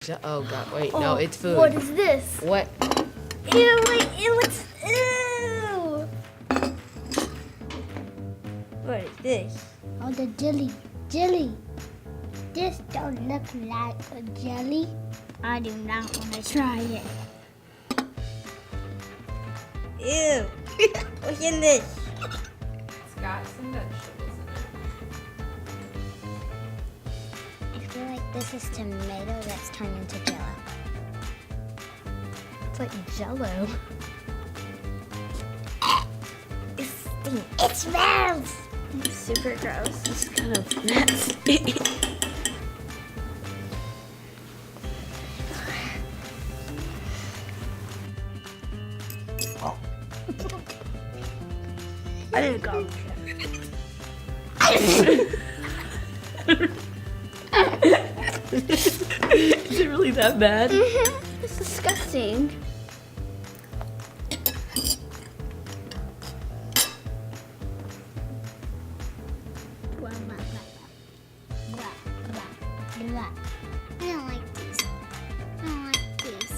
Oh god, wait, no, it's food. What is this? What? Ew, wait, it looks, ew. What is this? Oh, the jelly. Jelly. This don't look like a jelly. I do not want to try it. Ew. What's in this? It's got some vegetables in it. I feel like this is tomato that's turned into jello. It's like Jello. It stinks. It smells. It's super gross. It's kind of nasty. I didn't go. Is it really that bad? It's disgusting. I don't like these. I don't like these.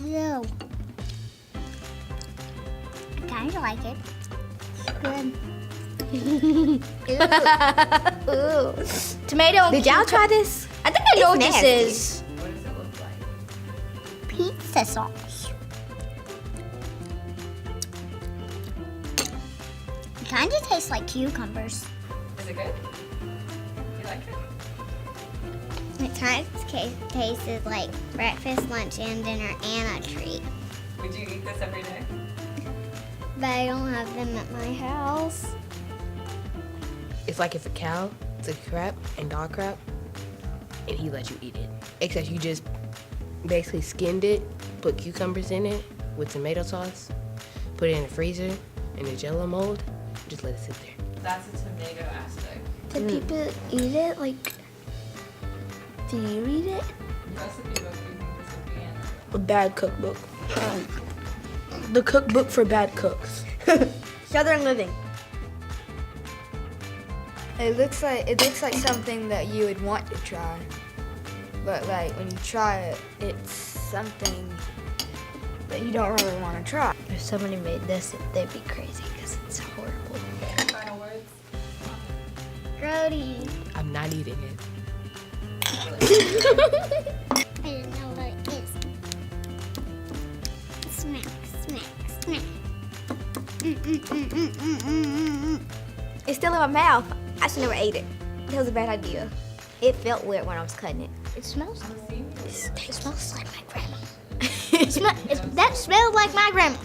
No. I kind of like it. It's good. Ooh. Tomato and Did y'all try this? I think I know what It's this is. What does it look like? Pizza sauce. It kind of tastes like cucumbers. Is it good? You like it? It kind of tastes like breakfast, lunch, and dinner, and a treat. Would you eat this every day? But I don't have them at my house. It's like if a cow took crap and dog crap, and he let you eat it. Except you just basically skinned it, put cucumbers in it with tomato sauce, put it in the freezer in a Jello mold, just let it sit there. That's a tomato aspect. Do people eat it? Like, do you eat it? Recipe book, do you think this would be in? A bad cookbook. The cookbook for bad cooks. Southern Living. It looks like something that you would want to try, but like when you try it, it's something that you don't really want to try. If somebody made this, they'd be crazy because it's horrible. Final words? Grody. I'm not eating it. I don't know what it is. Smack, smack, smack. It's still in my mouth. I should never ate it. That was a bad idea. It felt weird when I was cutting it. It smells. It smells like my grandma. That smells like my grandma.